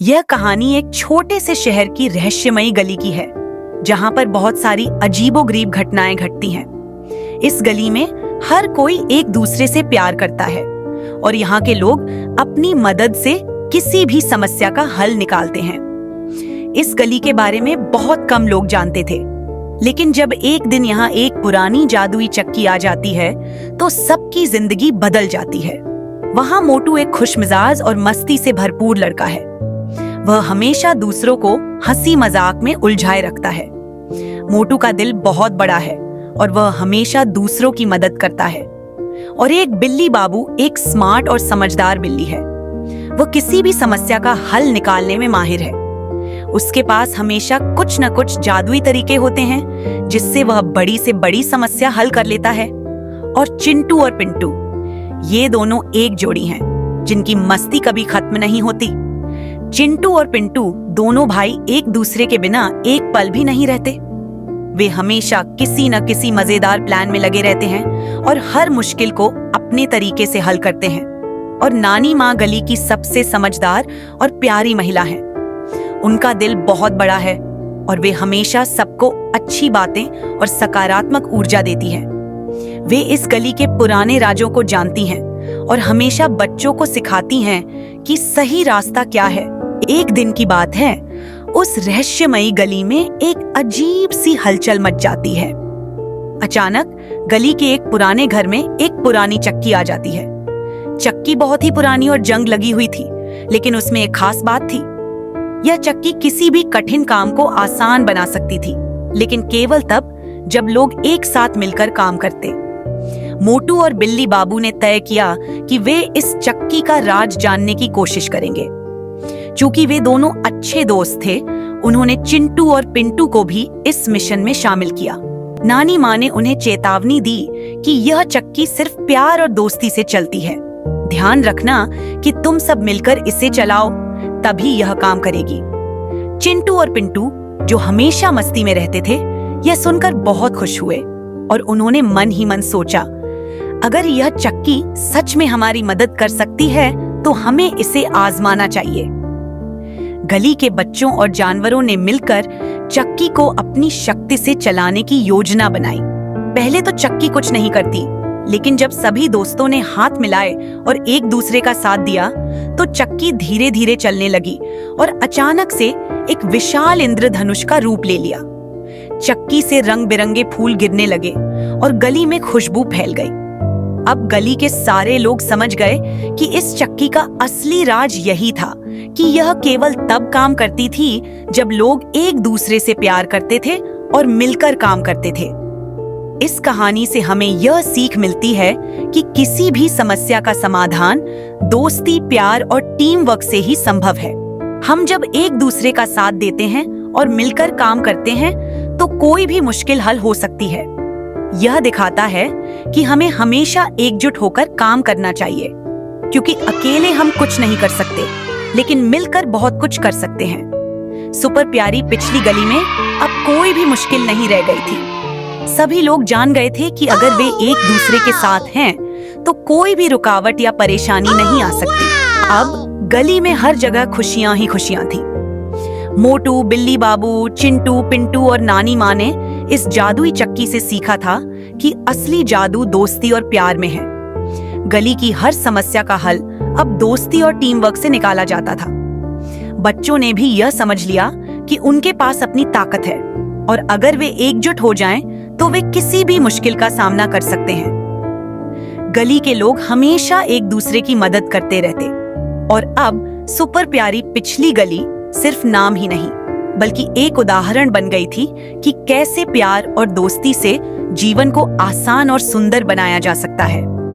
यह कहानी एक छोटे से शहर की रहस्यमयी गली की है, जहां पर बहुत सारी अजीबोगरीब घटनाएं घटती हैं। इस गली में हर कोई एक दूसरे से प्यार करता है और यहाँ के लोग अपनी मदद से किसी भी समस्या का हल निकालते हैं। इस गली के बारे में बहुत कम लोग जानते थे, लेकिन जब एक दिन यहाँ एक पुरानी जादुई चक्की आ जाती है तो सबकी जिंदगी बदल जाती है। वहाँ मोटू एक खुशमिजाज और मस्ती से भरपूर लड़का है। वह हमेशा दूसरों को हंसी मजाक में उलझाए रखता है। मोटू का दिल बहुत बड़ा है और वह हमेशा दूसरों की मदद करता है। और एक बिल्ली बाबू एक स्मार्ट और समझदार बिल्ली है। वह किसी भी समस्या का हल निकालने में माहिर है। उसके पास हमेशा कुछ न कुछ जादुई तरीके होते हैं जिससे वह बड़ी से बड़ी समस्या हल कर लेता है। और चिंटू और पिंटू, ये दोनों एक जोड़ी हैं जिनकी मस्ती कभी खत्म नहीं होती। चिंटू और पिंटू दोनों भाई एक दूसरे के बिना एक पल भी नहीं रहते। वे हमेशा किसी न किसी मजेदार प्लान में लगे रहते हैं और हर मुश्किल को अपने तरीके से हल करते हैं। और नानी माँ गली की सबसे समझदार और प्यारी महिला हैं। उनका दिल बहुत बड़ा है और वे हमेशा सबको अच्छी बातें और सकारात्मक ऊर्जा देती हैं। वे इस गली के पुराने राजों को जानती हैं और हमेशा बच्चों को सिखाती हैं कि सही रास्ता क्या है। एक दिन की बात है, उस रहस्यमयी गली में एक अजीब सी हलचल मच जाती है। अचानक गली के एक पुराने घर में एक पुरानी चक्की आ जाती है। चक्की बहुत ही पुरानी और जंग लगी हुई थी, लेकिन उसमें एक खास बात थी। यह चक्की किसी भी कठिन काम को आसान बना सकती थी, लेकिन केवल तब जब लोग एक साथ मिलकर काम करते। मोटू और बिल्ली बाबू ने तय किया कि वे इस चक्की का राज जानने की कोशिश करेंगे। चूंकि वे दोनों अच्छे दोस्त थे, उन्होंने चिंटू और पिंटू को भी इस मिशन में शामिल किया। नानी माँ ने उन्हें चेतावनी दी कि यह चक्की सिर्फ प्यार और दोस्ती से चलती है। ध्यान रखना कि तुम सब मिलकर इसे चलाओ, तभी यह काम करेगी। चिंटू और पिंटू, जो हमेशा मस्ती में रहते थे, यह सुनकर बहुत खुश हुए और उन्होंने मन ही मन सोचा, अगर यह चक्की सच में हमारी मदद कर सकती है तो हमें इसे आजमाना चाहिए। गली के बच्चों और जानवरों ने मिलकर चक्की को अपनी शक्ति से चलाने की योजना बनाई। पहले तो चक्की कुछ नहीं करती, लेकिन जब सभी दोस्तों ने हाथ मिलाए और एक दूसरे का साथ दिया तो चक्की धीरे धीरे चलने लगी और अचानक से एक विशाल इंद्रधनुष का रूप ले लिया। चक्की से रंग बिरंगे फूल गिरने लगे और गली में खुशबू फैल गई। अब गली के सारे लोग समझ गए कि इस चक्की का असली राज यही था कि यह केवल तब काम करती थी जब लोग एक दूसरे से प्यार करते थे और मिलकर काम करते थे। इस कहानी से हमें यह सीख मिलती है कि किसी भी समस्या का समाधान दोस्ती, प्यार और टीम वर्क से ही संभव है। हम जब एक दूसरे का साथ देते हैं और मिलकर काम करते हैं तो कोई भी मुश्किल हल हो सकती है। यह दिखाता है कि हमें हमेशा एकजुट होकर काम करना चाहिए, क्योंकि अकेले हम कुछ नहीं कर सकते, लेकिन मिलकर बहुत कुछ कर सकते हैं। सुपर प्यारी पिछली गली में अब कोई भी मुश्किल नहीं रह गई थी। सभी लोग जान गए थे कि अगर वे एक दूसरे के साथ हैं तो कोई भी रुकावट या परेशानी नहीं आ सकती। अब गली में हर जगह खुशियां ही खुशियां थी। मोटू, बिल्ली बाबू, चिंटू, पिंटू और नानी माँ ने इस जादुई चक्की से सीखा था कि असली जादू दोस्ती और प्यार में है। गली की हर समस्या का हल अब दोस्ती और टीम वर्क से निकाला जाता था। बच्चों ने भी यह समझ लिया कि उनके पास अपनी ताकत है और अगर वे एकजुट हो जाएं तो वे किसी भी मुश्किल का सामना कर सकते हैं। गली के लोग हमेशा एक दूसरे की मदद करते रहते और अब सुपर प्यारी पिछली गली सिर्फ नाम ही नहीं, बल्कि एक उदाहरण बन गई थी कि कैसे प्यार और दोस्ती से जीवन को आसान और सुंदर बनाया जा सकता है।